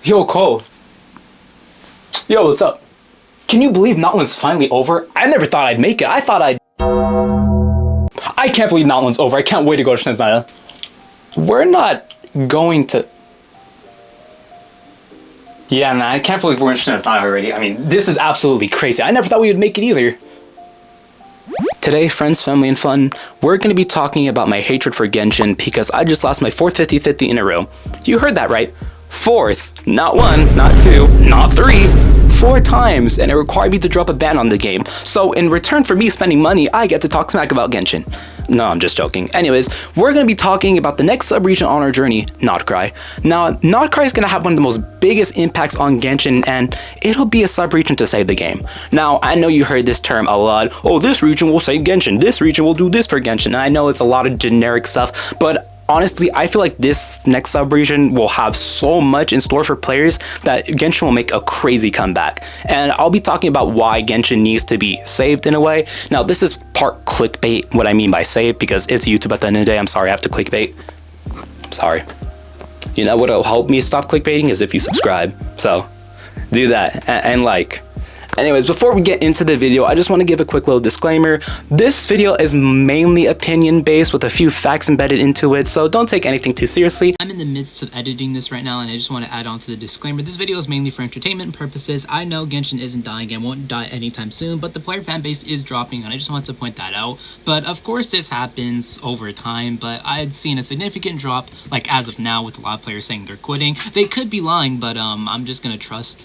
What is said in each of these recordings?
Yo, Cole. Yo, what's up? Can you believe Natlan's finally over? I never thought I'd make it. I can't believe Natlan's over. I can't wait to go to Snezaya. We're not going to... Yeah, man, I can't believe we're in Snezaya already. I mean, this is absolutely crazy. I never thought we would make it either. Today, friends, family, and fun, we're going to be talking about my hatred for Genshin because I just lost my 4th 50-50 in a row. You heard that right. 4th. Not 1, not 2, not 3. 4 times, and it required me to drop a ban on the game. So in return for me spending money, I get to talk smack about Genshin. No, I'm just joking. Anyways, we're going to be talking about the next sub-region on our journey, Krai. Now, Krai is going to have one of the most biggest impacts on Genshin, and it'll be a sub-region to save the game. Now, I know you heard this term a lot. Oh, this region will save Genshin. This region will do this for Genshin. And I know it's a lot of generic stuff, but honestly, I feel like this next sub-region will have so much in store for players that Genshin will make a crazy comeback. And I'll be talking about why Genshin needs to be saved in a way. Now, this is part clickbait, what I mean by save, because it's YouTube at the end of the day. I'm sorry I have to clickbait. I'm sorry. You know what'll help me stop clickbaiting is if you subscribe. So, do that and like. Anyways, before we get into the video, I just want to give a quick little disclaimer. This video is mainly opinion-based with a few facts embedded into it, so don't take anything too seriously. I'm in the midst of editing this right now, and I just want to add on to the disclaimer. This video is mainly for entertainment purposes. I know Genshin isn't dying and won't die anytime soon, but the player fan base is dropping, and I just want to point that out. But of course, this happens over time, but I'd seen a significant drop, like as of now, with a lot of players saying they're quitting. They could be lying, but I'm just gonna trust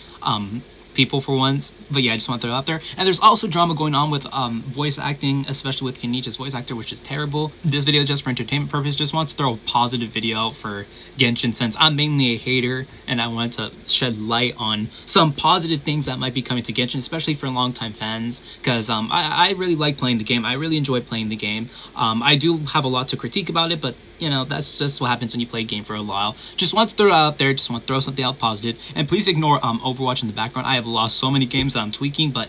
people for once. But yeah, I just want to throw it out there. And there's also drama going on with voice acting, especially with Kenichi's voice actor, which is terrible. This video is just for entertainment purpose. Just want to throw a positive video out for Genshin since I'm mainly a hater, and I wanted to shed light on some positive things that might be coming to Genshin, especially for longtime fans, because I really like playing the game. I really enjoy playing the game. I do have a lot to critique about it, but you know, that's just what happens when you play a game for a while. Just want to throw it out there. Just want to throw something out positive. And please ignore Overwatch in the background. I have lost so many games that I'm tweaking, but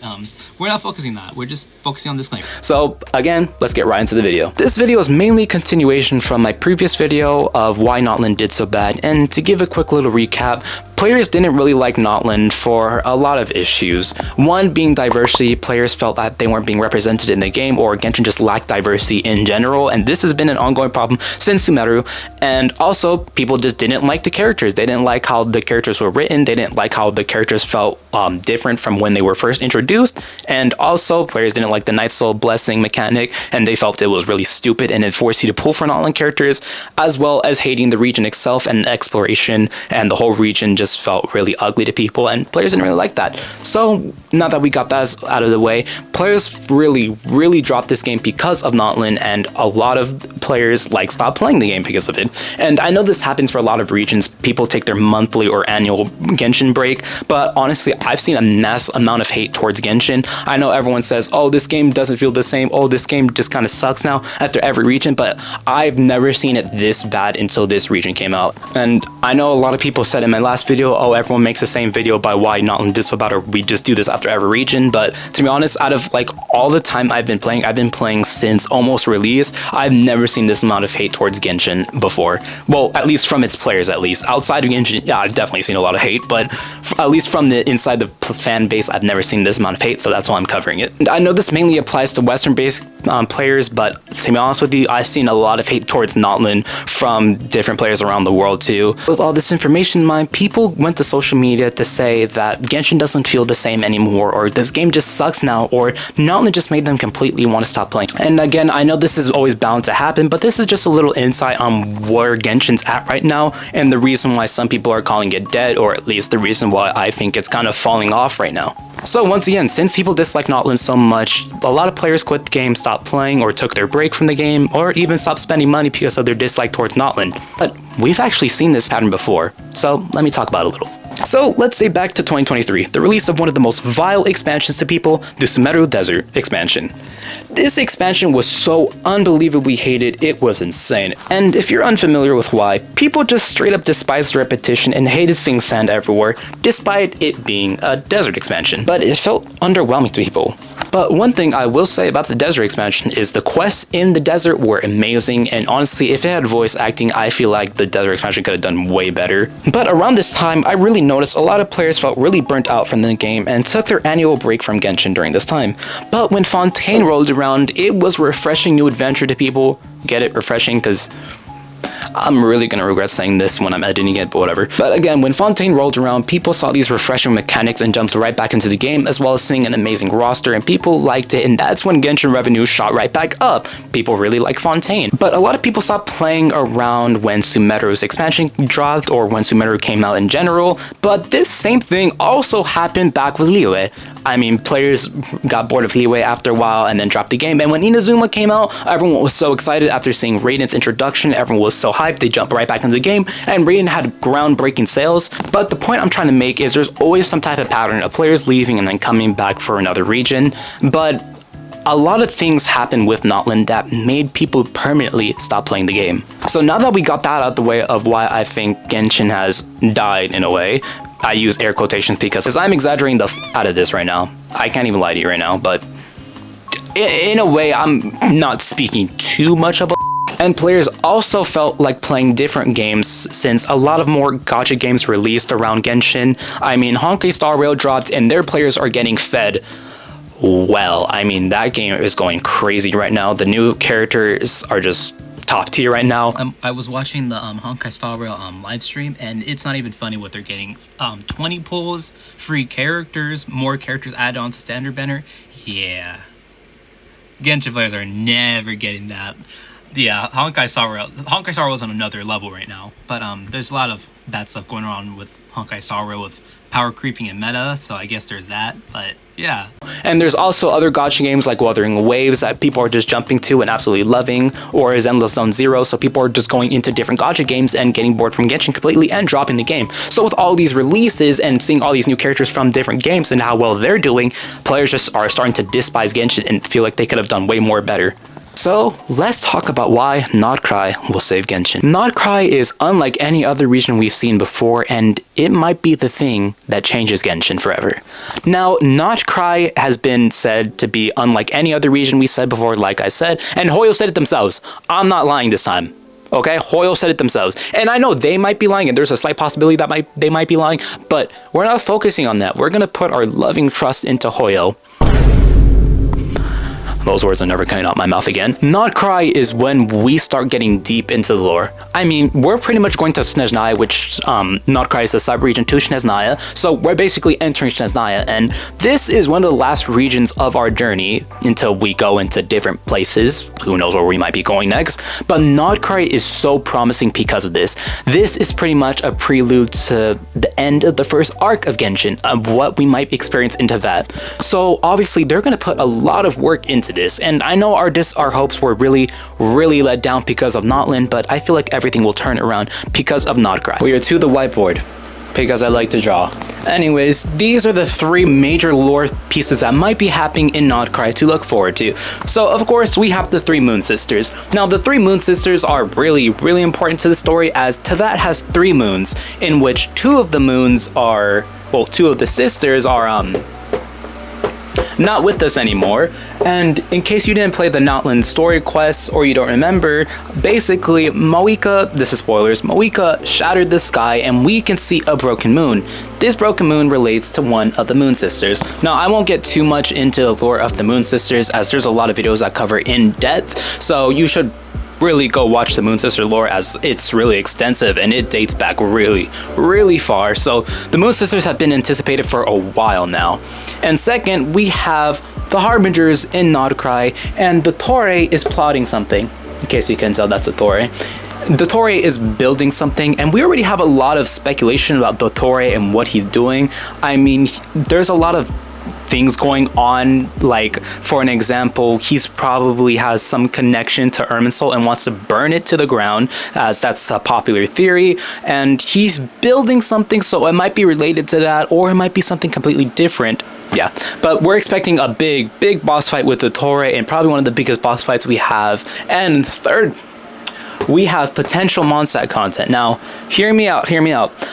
we're not focusing on that. We're just focusing on this claim. So again, let's get right into the video. This video is mainly a continuation from my previous video of why Natlan did so bad. And to give a quick little recap, players didn't really like Natlan for a lot of issues. One being diversity. Players felt that they weren't being represented in the game, or Genshin just lacked diversity in general, and this has been an ongoing problem since Sumeru. And also, people just didn't like the characters. They didn't like how the characters were written. They didn't like how the characters felt different from when they were first introduced. And also, players didn't like the Night Soul Blessing mechanic, and they felt it was really stupid and it forced you to pull for Natlan characters, as well as hating the region itself and exploration, and the whole region just felt really ugly to people, and players didn't really like that. So now that we got that out of the way, players really dropped this game because of Natlan, and a lot of players stopped playing the game because of it. And I know this happens for a lot of regions. People take their monthly or annual Genshin break, but honestly, I've seen a mass amount of hate towards Genshin. I know everyone says, oh, this game doesn't feel the same, oh, this game just kind of sucks now after every region, but I've never seen it this bad until this region came out. And I know a lot of people said in my last video, oh, everyone makes the same video by why Natlan did so bad, or we just do this after every region. But to be honest, out of all the time I've been playing since almost release, I've never seen this amount of hate towards Genshin before. Well, at least from its players, at least. Outside of Genshin, yeah, I've definitely seen a lot of hate, but at least from the inside the fan base, I've never seen this amount of hate, so that's why I'm covering it. And I know this mainly applies to Western-based players, but to be honest with you, I've seen a lot of hate towards Natlan from different players around the world too. With all this information in mind, people went to social media to say that Genshin doesn't feel the same anymore, or this game just sucks now, or Natlan just made them completely want to stop playing. And again, I know this is always bound to happen, but this is just a little insight on where Genshin's at right now, and the reason why some people are calling it dead, or at least the reason why I think it's kind of falling off right now. So once again, since people dislike Natlan so much, a lot of players quit the game, stopped playing, or took their break from the game, or even stopped spending money because of their dislike towards Natlan. But we've actually seen this pattern before, so let me talk about it a little. So let's say back to 2023, the release of one of the most vile expansions to people, the Sumeru Desert expansion. This expansion was so unbelievably hated, it was insane. And if you're unfamiliar with why, people just straight up despised the repetition and hated seeing sand everywhere, despite it being a desert expansion. But it felt underwhelming to people. But one thing I will say about the desert expansion is the quests in the desert were amazing, and honestly, if it had voice acting, I feel like the desert expansion could have done way better. But around this time, I really noticed a lot of players felt really burnt out from the game and took their annual break from Genshin during this time. But when Fontaine rolled around, it was a refreshing new adventure to people. Get it? Refreshing, because I'm really gonna regret saying this when I'm editing it, but whatever. But again, when Fontaine rolled around, people saw these refreshing mechanics and jumped right back into the game, as well as seeing an amazing roster, and people liked it, and that's when Genshin revenue shot right back up. People really like Fontaine. But a lot of people stopped playing around when Sumeru's expansion dropped, or when Sumeru came out in general, but this same thing also happened back with Liyue. I mean, players got bored of Liyue after a while and then dropped the game, and when Inazuma came out, everyone was so excited after seeing Radiant's introduction, everyone was so hyped, they jumped right back into the game, and Radiant had groundbreaking sales. But the point I'm trying to make is there's always some type of pattern of players leaving and then coming back for another region, but a lot of things happened with Natlan that made people permanently stop playing the game. So now that we got that out the way of why I think Genshin has died in a way, I use air quotations because I'm exaggerating the out of this right now. I can't even lie to you right now, but in a way, I'm not speaking too much about. And players also felt like playing different games since a lot of more gacha games released around Genshin. I mean, Honkai Star Rail dropped and their players are getting fed well. I mean, that game is going crazy right now. The new characters are just top tier right now. I was watching the Honkai Star Rail live stream, and it's not even funny what they're getting. 20 pulls, free characters, more characters added on to standard banner. Yeah. Genshin players are never getting that. Yeah, Honkai Star Rail is on another level right now, but there's a lot of bad stuff going on with Honkai Star Rail with power creeping and meta, so I guess there's that, but yeah. And there's also other gacha games like Wuthering Waves that people are just jumping to and absolutely loving, or is Endless Zone Zero, so people are just going into different gacha games and getting bored from Genshin completely and dropping the game. So with all these releases and seeing all these new characters from different games and how well they're doing, players just are starting to despise Genshin and feel like they could have done way more better. So let's talk about why not Krai will save Genshin. Not Krai is unlike any other region we've seen before, and it might be the thing that changes Genshin forever. Now, not Krai has been said to be unlike any other region we said before, like I said, and Hoyo said it themselves. I'm not lying this time. Okay, Hoyo said it themselves. And I know they might be lying, and there's a slight possibility that they might be lying, but we're not focusing on that. We're gonna put our loving trust into Hoyo. Those words are never coming out my mouth again. Not Krai is when we start getting deep into the lore. I mean, we're pretty much going to Snezhnaya, which Not Krai is a sub-region to Snezhnaya, so we're basically entering Snezhnaya, and this is one of the last regions of our journey until we go into different places. Who knows where we might be going next, but Not Krai is so promising because of this. This is pretty much a prelude to the end of the first arc of Genshin, of what we might experience into that. So obviously, they're going to put a lot of work into this, and I know our hopes were really let down because of Natlan, but I feel like everything will turn around because of Not Krai. We are to the whiteboard because I like to draw. Anyways, these are the three major lore pieces that might be happening in Not Krai to look forward to. So of course we have the three Moon Sisters. Now the three Moon Sisters are really important to the story, as Teyvat has 3 moons, in which 2 of the moons are, well, 2 of the sisters are not with us anymore. And in case you didn't play the Natlan story quests or you don't remember, basically Moika, this is spoilers, Moika shattered the sky and we can see a broken moon. This broken moon relates to one of the Moon Sisters. Now I won't get too much into the lore of the Moon Sisters, as there's a lot of videos that cover in depth, so you should really go watch the Moon Sister lore, as it's really extensive and it dates back really far. So the Moon Sisters have been anticipated for a while now. And second, we have the Harbingers in Not Krai, and the Torre is plotting something. In case you can tell, that's the Torre. The Torre is building something, and we already have a lot of speculation about the Torre and what he's doing. I mean, there's a lot of things going on, like for an example, he's probably has some connection to Irminsul and wants to burn it to the ground, as that's a popular theory, and he's building something, so it might be related to that, or it might be something completely different. Yeah, but we're expecting a big boss fight with the Torre, and probably one of the biggest boss fights we have. And third, we have potential Mondstadt content. Now, hear me out.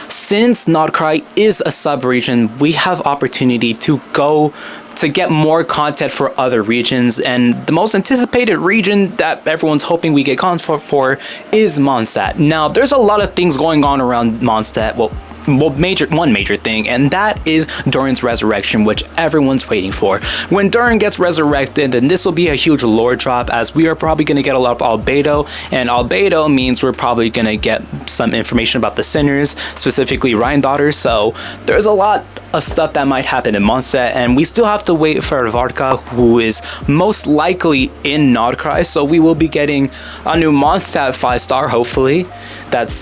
Since Not Krai is a sub-region, we have opportunity to go to get more content for other regions, and the most anticipated region that everyone's hoping we get content for is Mondstadt. Now, there's a lot of things going on around Mondstadt. Well, one major thing, and that is Durin's resurrection, which everyone's waiting for. When Durin gets resurrected, then this will be a huge lore drop, as we are probably going to get a lot of albedo, and albedo means we're probably going to get some information about the sinners, specifically Ryan daughters. So there's a lot of stuff that might happen in Mondstadt, and we still have to wait for Varka, who is most likely in Krai. So we will be getting a new Mondstadt 5-star, hopefully. That's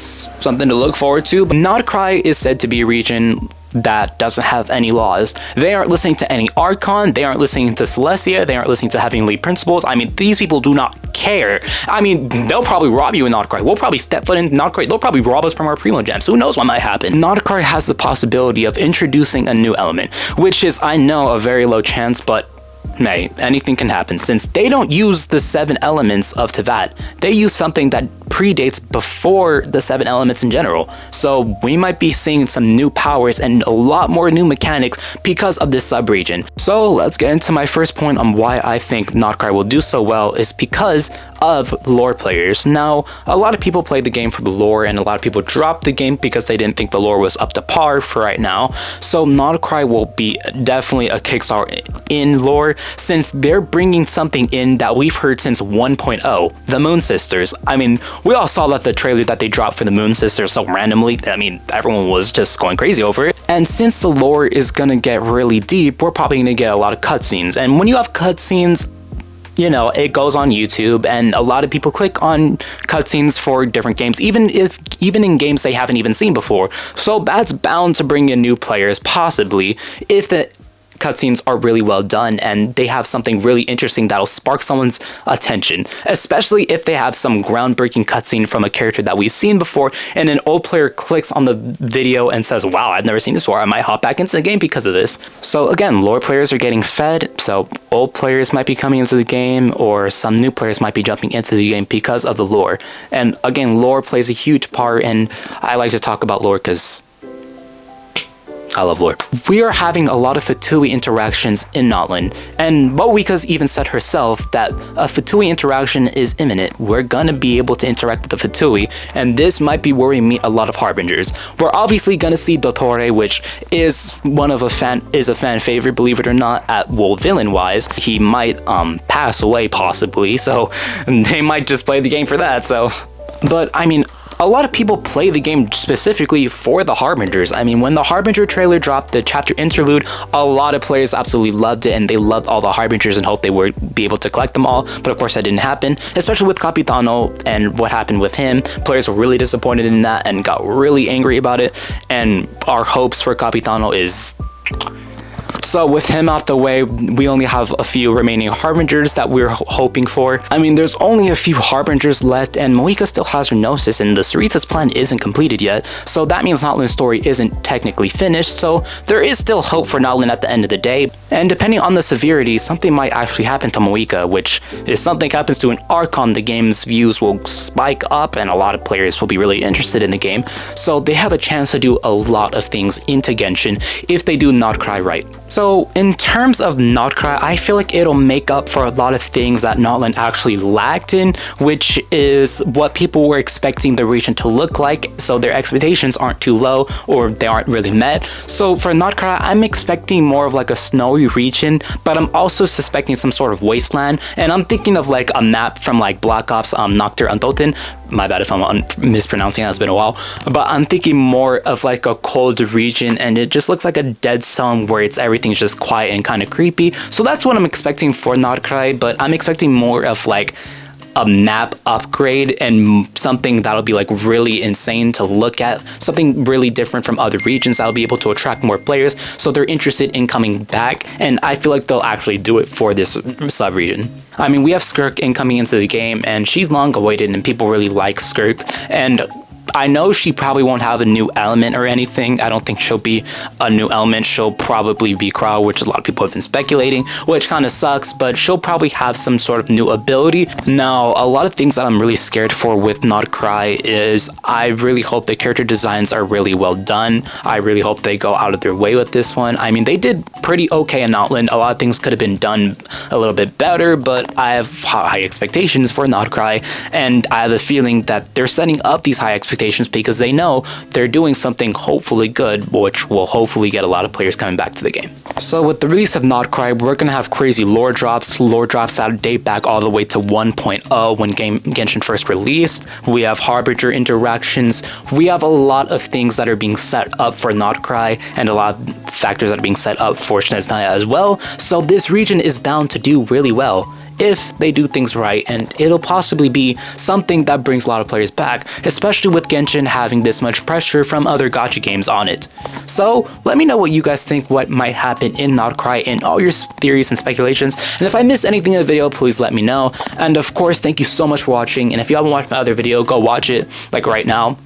something to look forward to. But Krai is said to be a region that doesn't have any laws. They aren't listening to any Archon, they aren't listening to Celestia, they aren't listening to Heavenly Principles. I mean, these people do not care. I mean, they'll probably rob you in Krai. We'll probably step foot in Krai. They'll probably rob us from our primo gems. Who knows what might happen? Krai has the possibility of introducing a new element, which is, I know, a very low chance, but hey, anything can happen. Since they don't use the 7 elements of Tevat, they use something that predates before the 7 elements in general. So we might be seeing some new powers and a lot more new mechanics because of this sub-region. So let's get into my first point on why I think Krai will do so well is because of lore players. Now, a lot of people play the game for the lore, and a lot of people dropped the game because they didn't think the lore was up to par for right now. So Krai will be definitely a kickstart in lore, since they're bringing something in that we've heard since 1.0, the Moon Sisters. I mean, we all saw that the trailer that they dropped for the Moon Sisters so randomly. I mean, everyone was just going crazy over it. And since the lore is gonna get really deep, we're probably gonna get a lot of cutscenes. And when you have cutscenes, you know, it goes on YouTube, and a lot of people click on cutscenes for different games, even in games they haven't even seen before. So that's bound to bring in new players, possibly, if the cutscenes are really well done and they have something really interesting that'll spark someone's attention, especially if they have some groundbreaking cutscene from a character that we've seen before, and an old player clicks on the video and says, wow, I've never seen this before, I might hop back into the game because of this. So again, lore players are getting fed, so old players might be coming into the game, or some new players might be jumping into the game because of the lore. And again, lore plays a huge part, and I like to talk about lore because I love lore. We are having a lot of Fatui interactions in Natlan, and Boika's even said herself that a Fatui interaction is imminent. We're gonna be able to interact with the Fatui, and this might be where we meet a lot of Harbingers. We're obviously gonna see Dottore, which is a fan favorite, believe it or not, villain-wise. He might pass away possibly, so they might just play the game for that, so. But I mean, a lot of people play the game specifically for the Harbingers. I mean, when the Harbinger trailer dropped, the chapter interlude, a lot of players absolutely loved it, and they loved all the Harbingers and hoped they would be able to collect them all. But of course, that didn't happen, especially with Capitano and what happened with him. Players were really disappointed in that and got really angry about it, and our hopes for Capitano is... So with him out the way, we only have a few remaining Harbingers that we're hoping for. I mean, there's only a few Harbingers left, and Moika still has her Gnosis, and the Sarita's plan isn't completed yet, so that means Natlan's story isn't technically finished, so there is still hope for Natlan at the end of the day. And depending on the severity, something might actually happen to Moika, which if something happens to an Archon, the game's views will spike up, and a lot of players will be really interested in the game, so they have a chance to do a lot of things into Genshin if they do Krai right. So in terms of Krai, I feel like it'll make up for a lot of things that Natlan actually lacked in, which is what people were expecting the region to look like, so their expectations aren't too low or they aren't really met. So for Krai, I'm expecting more of like a snowy region, but I'm also suspecting some sort of wasteland, and I'm thinking of like a map from like Black Ops Noctur Untoten. My bad if I'm mispronouncing it, it's been a while, but I'm thinking more of like a cold region, and it just looks like a dead zone where everything's just quiet and kind of creepy. So that's what I'm expecting for Krai, but I'm expecting more of like a map upgrade and something that'll be like really insane to look at, something really different from other regions that'll be able to attract more players so they're interested in coming back, and I feel like they'll actually do it for this sub-region. I mean, we have Skirk incoming into the game, and she's long awaited and people really like Skirk, and I know she probably won't have a new element or anything. I don't think she'll be a new element. She'll probably be Krai, which a lot of people have been speculating, which kind of sucks, but she'll probably have some sort of new ability. Now, a lot of things that I'm really scared for with not Krai is I really hope the character designs are really well done. I really hope they go out of their way with this one. I mean, they did pretty okay in Natlan. A lot of things could have been done a little bit better, but I have high expectations for not Krai, and I have a feeling that they're setting up these high expectations because they know they're doing something hopefully good, which will hopefully get a lot of players coming back to the game. So with the release of not Krai, we're gonna have crazy lore drops that date back all the way to 1.0 when Genshin first released. We have Harbinger interactions. We have a lot of things that are being set up for not Krai, and a lot of factors that are being set up for Snezhnaya as well. So this region is bound to do really well if they do things right, and it'll possibly be something that brings a lot of players back, especially with Genshin having this much pressure from other gacha games on it. So let me know what you guys think what might happen in not Krai and all your theories and speculations, and if I missed anything in the video, please let me know. And of course, thank you so much for watching, and if you haven't watched my other video, go watch it, like right now.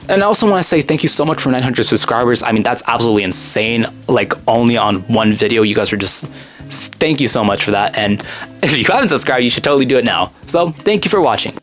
And I also want to say thank you so much for 900 subscribers. I mean, that's absolutely insane. Like, only on one video, you guys are just... Thank you so much for that. And if you haven't subscribed, you should totally do it now. So, thank you for watching.